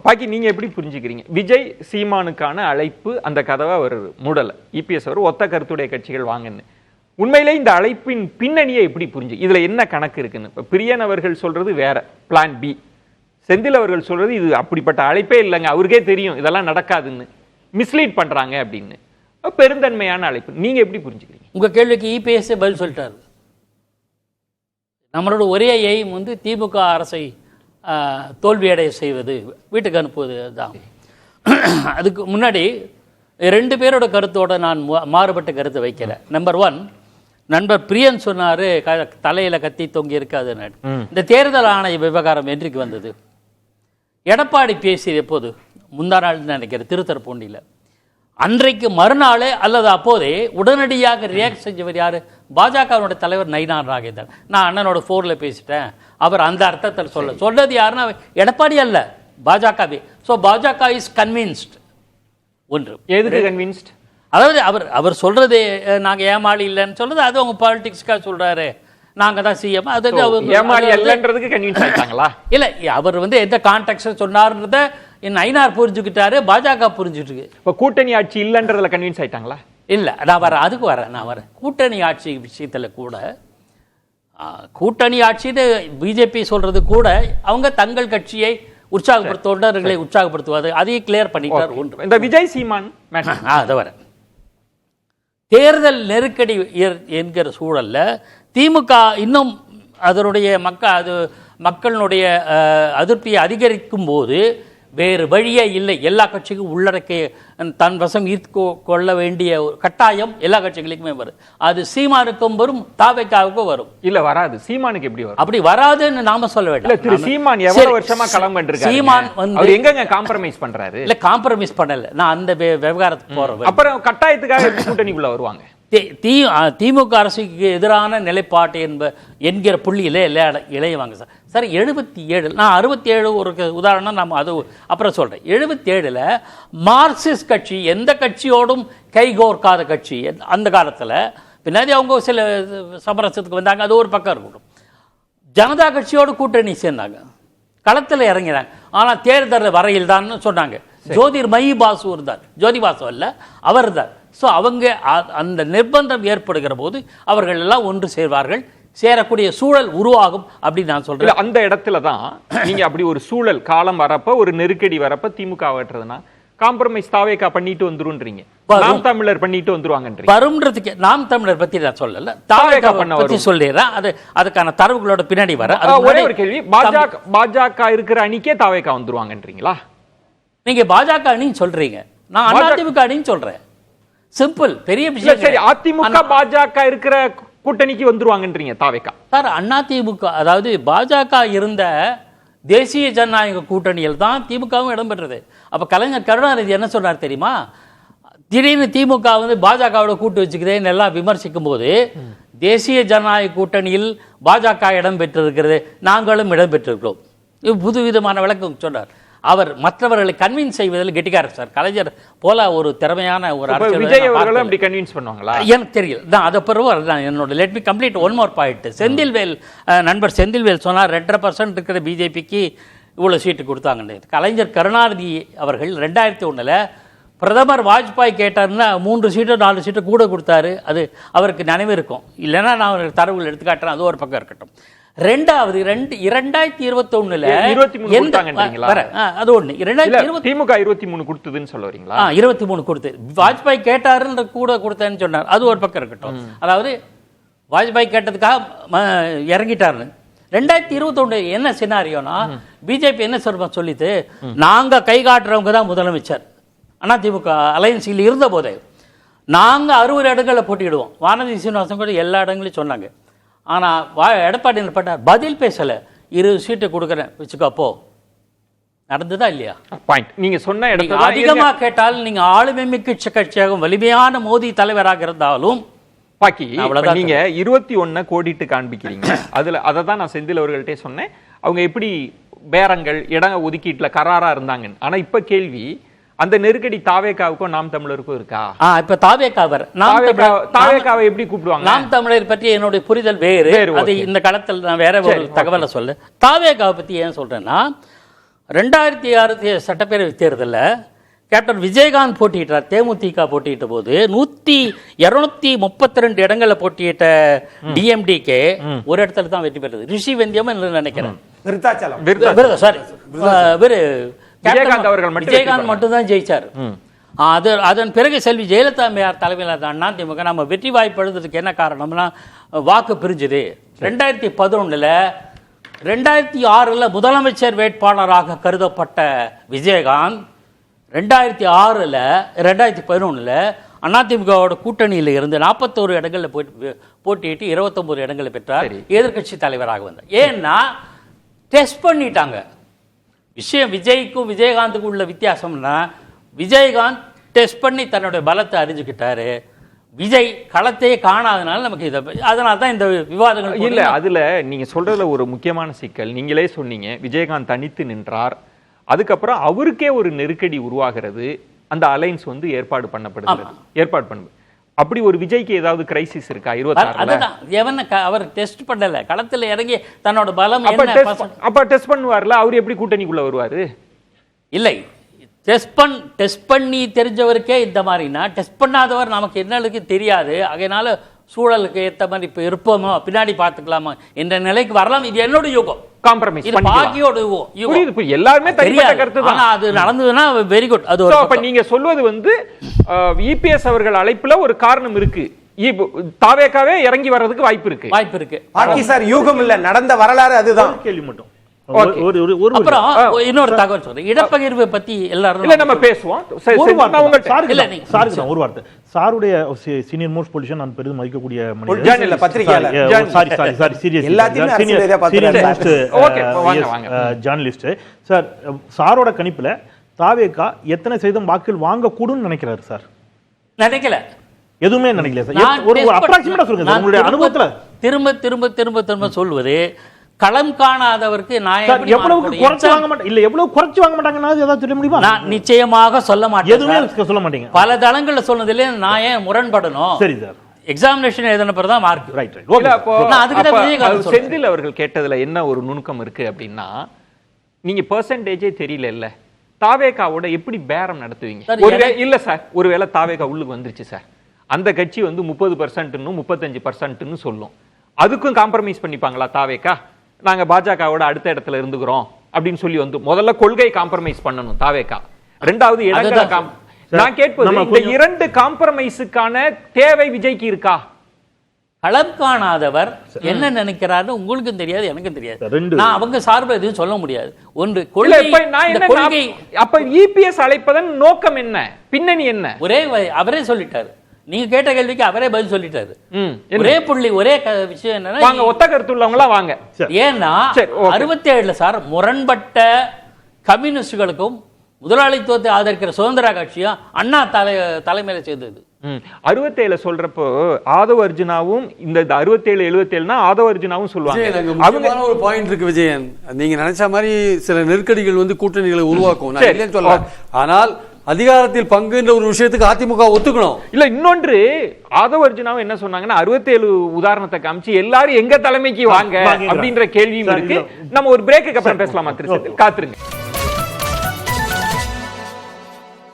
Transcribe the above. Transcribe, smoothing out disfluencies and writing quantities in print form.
பாக்கி நீங்க எப்படி புரிஞ்சுக்கிறீங்க? விஜய் சீமானுக்கான அழைப்பு அந்த கதவை அவர் மூடல. இபிஎஸ் அவர் ஒத்த கருத்துடைய கட்சிகள் வாங்கன்னு. உண்மையிலே இந்த அழைப்பின் பின்னணியை எப்படி புரிஞ்சு, இதுல என்ன கணக்கு இருக்குன்னு? இப்ப பிரியன் அவர்கள் சொல்றது வேற, பிளான் பி. செந்தில் அவர்கள் சொல்றது இது அப்படிப்பட்ட அழைப்பே இல்லைங்க, அவருக்கே தெரியும் இதெல்லாம் நடக்காதுன்னு, மிஸ்லீட் பண்றாங்க அப்படின்னு. பெருந்தன்மையான அழைப்பு நீங்க எப்படி புரிஞ்சுக்கிறீங்க? உங்க கேள்விக்கு இபிஎஸ் பதில் சொல்லிட்டாரு. நம்மளோட ஒரே எய்ம் திமுக அரசை தோல்வியடைய செய்வது, வீட்டுக்கு அனுப்புவது தான். அதுக்கு முன்னாடி 2 பேரோட கருத்தோட நான் மாறுபட்ட கருத்தை வைக்கல. நம்பர் 1, நண்பர் பிரியன் சொன்னாரு தலையில கத்தி தொங்கி இருக்காது. இந்த தேர்தல் ஆணைய விவகாரம் என்றைக்கு வந்தது? எடப்பாடி பேசியது எப்போது? முந்தா நாள் நினைக்கிறேன், திருத்தரப்பூண்டியில். அன்றைக்கு மறுநாளே அல்லது அப்போதே உடனடியாக ரியாக்ட் செஞ்சவர் யாரு? பாஜகவுடைய தலைவர் நயினார் நாகேந்திரன். நான் அண்ணனோட 4ல பேசிட்டேன், அவர் அந்த அர்த்தத்தில் சொன்னது யாருன்னா எடப்பாடி அல்ல, பாஜகவே. ஸோ பாஜக இஸ் கன்வின்ஸ்ட். ஒன்று, எதுக்கு கன்வின்ஸ்ட்? அதாவது அவர் சொல்றது நாங்க ஏமாளி இல்லைன்னு சொல்றது அது அவங்க பாலிடிக்ஸ்க்காக சொல்றாரு, நாங்க தான் சிஎம். அது ஏமாளி இல்லன்றதுக்கு கன்வின்ஸ் ஆயிட்டாங்களா? இல்ல, அவர் எந்த கான்டெக்ஸ்ட் சொன்னார்ன்றத நயினார் புரிஞ்சுக்கிட்டாரு, பாஜக புரிஞ்சுட்டு. இப்போ கூட்டணி ஆட்சி இல்லைன்றதுல கன்வின்ஸ் ஆயிட்டாங்களா? இல்ல, நான் வரேன். கூட்டணி ஆட்சி விஷயத்துல கூட, கூட்டணி ஆட்சின்னு பிஜேபி சொல்றது கூட அவங்க தங்கள் கட்சியை தொண்டர்களை உற்சாகப்படுத்துவது, அதையும் கிளியர் பண்ணிட்டார். ஒன்று, இந்த விஜய் சீமான் அதை வர தேர்தல் நெருக்கடி என்கிற சூழல்ல திமுக இன்னும் அதனுடைய மக்களுடைய அதிருப்தியை அதிகரிக்கும் போது வேறு வழியே இல்லை, எல்லா கட்சிக்கும் உள்ளடக்கி தன் வசம் ஈர்த்து கொள்ள வேண்டிய கட்டாயம் எல்லா கட்சிகளுக்குமே வரும். அது சீமானுக்கும் வரும், தாவேக்காவுக்கும் வரும். இல்ல வராது. சீமானுக்கு எப்படி வரும்? அப்படி வராதுன்னு நாம சொல்ல வேண்டாம். திரு சீமான் எவ்வளவு வருஷமா களம் கண்டிருக்காரு. சீமான் எங்கங்க காம்ப்ரமைஸ் பண்றாரு? இல்ல, காம்ப்ரமைஸ் பண்ணல. நான் அந்த விவகாரத்துக்கு போறேன். அப்புறம் கட்டாயத்துக்காக கூட்டணிக்குள்ள வருவாங்க. திமுக அரசுக்கு எதிரான நிலைப்பாட்டு என்கிற புள்ளியிலே இளையவாங்க சார். சார் 77, நான் 67 ஒரு உதாரணம் நம்ம அது அப்புறம் சொல்றேன். 77ல் மார்க்சிஸ்ட் கட்சி எந்த கட்சியோடும் கைகோர்க்காத கட்சி அந்த காலத்தில். பின்னாடி அவங்க சில சமரசத்துக்கு வந்தாங்க, அது ஒரு பக்கம் இருக்கட்டும். ஜனதா கட்சியோடு கூட்டணி சேர்ந்தாங்க, களத்தில் இறங்கினாங்க. ஆனால் தேர்தல் வரையில் தான் சொன்னாங்க. ஜோதிர்மயி பாசு இருந்தார், ஜோதி பாசு அல்ல, அவர் இருந்தார். ஸோ அவங்க அந்த நிர்பந்தம் ஏற்படுகிற போது அவர்கள் எல்லாம் ஒன்று சேர்வார்கள், சேரக்கூடிய சூழல் உருவாகும் அப்படின்னு நான் சொல்றேன். அந்த இடத்துல தான் நீங்க அப்படி ஒரு சூழல் காலம் வரப்ப, ஒரு நெருக்கடி வரப்ப திமுக ஆகட்டுறதுன்னா காம்ப்ரமைஸ் தாவேக்கா பண்ணிட்டு வந்துருன்றீங்க, நாம் தமிழர் பண்ணிட்டு வந்துருவாங்கன்றீங்க. வரும்ன்றதுக்கு நாம் தமிழர் பத்தி நான் சொல்லல, தாவேக்கா பத்தி சொல்லிடுறேன். அதுக்கான தரவுகளோட பின்னாடி வர. ஒரே ஒரு கேள்வி, பாஜக இருக்கிற அணிக்கே தாவேக்கா வந்துருவாங்கன்றீங்களா? நீங்க பாஜக அணின்னு சொல்றீங்க, நான் அதிமுக அணின்னு சொல்றேன். சிம்பிள், பெரிய விஷயம். சரி, அதிமுக பாஜக இருக்கிற கூட்டணிக்கு வந்துருவாங்கன்றீங்க தாவேக்கா. சார், அதிமுக அதாவது பாஜக இருந்த தேசிய ஜனநாயக கூட்டணியில் தான் திமுகவும் இடம்பெற்றது. அப்ப கலைஞர் கருணாநிதி என்ன சொன்னார் தெரியுமா? திடீர்னு திமுக பாஜகவோட கூட்டு வச்சுக்கிறேன்னு எல்லாம் விமர்சிக்கும் போது, தேசிய ஜனநாயக கூட்டணியில் பாஜக இடம்பெற்றிருக்கிறது, நாங்களும் இடம்பெற்றிருக்கிறோம். புதுவிதமான விளக்கம் சொன்னார். அவர் மற்றவர்களை கன்வின்ஸ் செய்வதில் கெட்டிக்காரர் சார். கலைஞர் போல ஒரு திறமையான ஒரு எனக்கு தெரியல. அதை பிறகு என்னோட let me complete one more point. Senthilvel, நண்பர் செந்தில்வேல் சொன்னார் 2.5% இருக்கிற பிஜேபிக்கு இவ்வளவு சீட்டு கொடுத்தாங்க. கலைஞர் கருணாநிதி அவர்கள் 2001ல் பிரதமர் வாஜ்பாய் கேட்டாருன்னா 3 சீட்டோ 4 சீட்டோ கூட கொடுத்தாரு. அது அவருக்கு நினைவு இருக்கும், இல்லைன்னா நான் தரவுகள் எடுத்து காட்டுறேன், அது ஒரு பக்கம் இருக்கட்டும். ரெண்டாவது 2021ல் அது ஒண்ணு, 2020 திமுக 23 கொடுத்ததுன்னு சொல்ல வரீங்களா? 23 கொடுத்து வாஜ்பாய் கேட்டாருன்ற கூட கொடுத்தேன்னு சொன்னார், அது ஒரு பக்கம் இருக்கட்டும். அதாவது வாஜ்பாய் கேட்டதுக்காக இறங்கிட்டாருன்னு. 2021 என்ன சினாரியோனா, பிஜேபி என்ன சொல்லிட்டு, நாங்க கை காட்டுறவங்க தான் முதலமைச்சர். அதிமுக அலையன்ஸில் இருந்த போதே நாங்க 60 இடங்களில் போட்டிடுவோம். வானதி சீனிவாசன் கூட எல்லா இடங்களையும் சொன்னாங்க. ஆனால் எடப்பாடி என்ன பண்ணார்? பதில் பேசலை. 20 சீட்டு கொடுக்குறேன் வச்சுக்கப்போ. நடந்ததா இல்லையா? பாயிண்ட் நீங்க சொன்ன இடத்துல அதிகமாக கேட்டால் நீங்க ஆளுமை மிக்க கட்சியாகவும் வலிமையான மோடி தலைவராக இருந்தாலும் பாக்கி நீங்க 21 கோடிட்டு காண்பிக்கிறீங்க. அதை தான் நான் செந்தில் அவர்கள்ட்டே சொன்னேன், அவங்க எப்படி பேரங்கள் இட ஒதுக்கீட்டுல கராரா இருந்தாங்க. ஆனா இப்ப கேள்வி, அந்த நெருக்கடி தாவேக்காவுக்கும் நாம் தமிழருக்கும் இருக்கா? இப்ப தாவேக்காவை எப்படி கூப்பிடுவாங்க? நாம் தமிழர் பற்றி என்னுடைய புரிதல் வேறு. அது இந்த காலத்தில் நான் வேற ஒரு தகவலை சொல்ல. தாவேக்காவை பத்தி ஏன் சொல்றேன்னா, 2006 சட்டப்பேரவை தேர்தலில் கேப்டன் விஜயகாந்த் போட்டியிட்டார். தேமுதிக போட்டியிட்ட போது 232 இடங்களில் போட்டியிட்ட டிஎம்டிகே ஒரு இடத்துல தான் வெற்றி பெற்றது. ரிஷி வெந்தியம் என்று நினைக்கிறேன். சாரி, விஜயகாந்த் மட்டும் தான் ஜெயிச்சார். அதன் பிறகு செல்வி ஜெயலலிதா அம்மையார் தலைமையில் அதிமுக நம்ம வெற்றி வாய்ப்பு எழுதுறதுக்கு என்ன காரணம்னா வாக்கு பிரிஞ்சுது. 2011 2006 முதலமைச்சர் வேட்பாளராக கருதப்பட்ட விஜயகாந்த் 2011 அதிமுகவோட கூட்டணியில் இருந்து 41 இடங்களில் போட்டியிட்டு 29 இடங்களை பெற்றார். எதிர்கட்சி தலைவராக வந்தார். ஏன்னா டெஸ்ட் பண்ணிட்டாங்க. விஷயம் விஜய்க்கும் விஜயகாந்துக்கும் உள்ள வித்தியாசம்னா விஜயகாந்த் டெஸ்ட் பண்ணி தன்னுடைய பலத்தை அறிஞ்சுக்கிட்டாரு. விஜய் களத்தையே காணாதனால நமக்கு அதனால தான் இந்த விவாதங்கள் இல்ல. அதுல நீங்க சொல்றதுல ஒரு முக்கியமான சிக்கல், நீங்களே சொன்னீங்க விஜயகாந்த் தனித்து நின்றார், அதுக்கப்புறம் அவருக்கே ஒரு நெருக்கடி உருவாகிறது, அந்த அலைன்ஸ் வந்து ஏற்பாடு பண்ணப்படுது. அப்படி ஒரு விஜய்க்கு ஏதாவது கிரைசிஸ் இருக்கா? 26 அவர் டெஸ்ட் பண்ணல, களத்துல இறங்கி தன்னோட பலம் அப்ப டெஸ்ட் பண்ணுவார்ல, அவர் எப்படி கூட்டணிக்குள்ள வருவாரு? இல்லை, டெஸ்ட் பண்ணி தெரிஞ்சவருக்கே இந்த மாதிரினா டெஸ்ட் பண்ணாதவர் நமக்கு என்னளுக்கு தெரியாது. அதனால சூழலுக்கு ஏற்ற மாதிரி இப்ப இருப்போமோ பின்னாடி பார்த்துக்கலாமா என்ற நிலைக்கு வரலாம். இது என்னோட யோகம். காம்ப்ரமைஸ் பாக்கியோட எல்லாருமே தனிப்பட்ட கருத்து தான். அது நடந்ததுன்னா வெரி குட். அது அப்ப நீங்க சொல்வது வந்து இபிஎஸ் அவர்கள் அழைப்புல ஒரு காரணம் இருக்கு, தாவேக்காவே இறங்கி வர்றதுக்கு வாய்ப்பு இருக்கு. பாக்கி சார் யூகம் இல்ல, நடந்த வரலாறு அதுதான். கேள்வி மட்டும். அப்புறம் இன்னொரு தகவல் சொல்றேன், இடப்பகிர்வு பத்தி எல்லாரும் நம்ம பேசுவோம். ஒரு வார்த்தை, சாருடைய சீனியர் மோஸ்ட் பொசிஷன் நான் பெரிதும் மதிக்கக்கூடிய ஜர்னலிஸ்ட் சார். சாரோட கணிப்புல தாவேகா எத்தனை சதவீதம் வாக்குகள் வாங்க கூடும்னு நினைக்கிறாரு சார்? நினைக்கல, எதுவுமே நினைக்கல சார். ஒரு அப்ராக்சிமேட்டா சொல்லுங்க உங்களுடைய அனுபவத்துல. திரும்ப திரும்ப திரும்ப திரும்ப சொல்வது, களம் காணாதவருக்கு எவ்வளவு குறைச்சு வாங்க மாட்டாங்க, இல்ல எவ்வளவு குறைச்சு வாங்க மாட்டாங்கன்னா ஏதாவது சொல்ல முடியுமா? நான் நிச்சயமாக சொல்ல மாட்டேன். எதுவுமே சொல்ல மாட்டீங்க. பல தளங்கள்ல சொன்னதிலே நான் ஏன் முரண்படணும்? சரி சார், எக்ஸாமினேஷன் எழுதின பிறகு தான் மார்க். ரைட். செந்தில் அவர்கள் கேட்டதுல என்ன ஒரு நுணுக்கம் இருக்கு அப்படின்னா, நீங்க பெர்சன்டேஜே தெரியல இல்ல, தாவேகாவோட எப்படி பேரம் நடத்துவீங்க? இல்ல சார், ஒருவேளை தாவேகா உள்ளுக்கு வந்துருச்சு சார், அந்த கட்சி வந்து 30% 35% சொல்லும், அதுக்கும் காம்ப்ரமைஸ் பண்ணிப்பாங்களா தாவேகா? நாங்க பாஜகவோட அடுத்த இடத்துல இருந்துக்கிறோம் அப்படின்னு சொல்லி வந்து முதல்ல கொள்கை காம்ப்ரமைஸ் பண்ணணும் தாவேகா. ரெண்டாவது இடங்களை நான் கேட்பது, இந்த இரண்டு காம்ப்ரமைஸுக்கான தேவை விஜய்க்கு இருக்கா? களம் காணாதவர் என்ன நினைக்கிறாரு உங்களுக்கும் தெரியாது, எனக்கும் தெரியாது. நான் அவங்க சார்பு எதுவும் சொல்ல முடியாது. ஒன்று கொள்கை. அப்ப இபிஎஸ் அழைப்பதன் நோக்கம் என்ன, பின்னணி என்ன? அவரே சொல்லிட்டாரு. நீங்க கேட்ட கேள்விக்கு அவரே பதில் சொல்லிட்டாரு. ஒரே புள்ளி, ஒரே விஷயம் என்னன்னா, வாங்க ஒத்த கருத்து உள்ளவங்களா வாங்க. ஏன்னா 67 சார் முரண்பட்ட கம்யூனிஸ்டுகளுக்கும் முதலாளித்துவத்தை ஆதரிக்கிற சுதந்திர கட்சியும் அண்ணா தலைமையில செய்தது. 67 சொல்றப்போ ஆதவ அர்ஜுனாவும் இந்த 67 77 ஆதவ அர்ஜுனாவும் சொல்லுவாங்க. அவங்க ஒரு பாயிண்ட் இருக்கு விஜயன், நீங்க நினைச்ச மாதிரி சில நெருக்கடிகள் வந்து கூட்டணிகளை உருவாக்கும், நான் இல்லைன்னு சொல்லல. ஆனால் அதிகாரத்தில் பங்குன்ற ஒரு விஷயத்துக்கு அதிமுக ஒத்துக்கணும். இல்ல இன்னொன்று, ஆதவ அர்ஜுனாவும் என்ன சொன்னாங்கன்னா 67 உதாரணத்தை காமிச்சு எல்லாரும் எங்க தலைமைக்கு வாங்க அப்படின்ற கேள்வியும் இருக்கு. நம்ம ஒரு பிரேக்குக்கு அப்புறம் பேசலாமா? காத்துருங்க.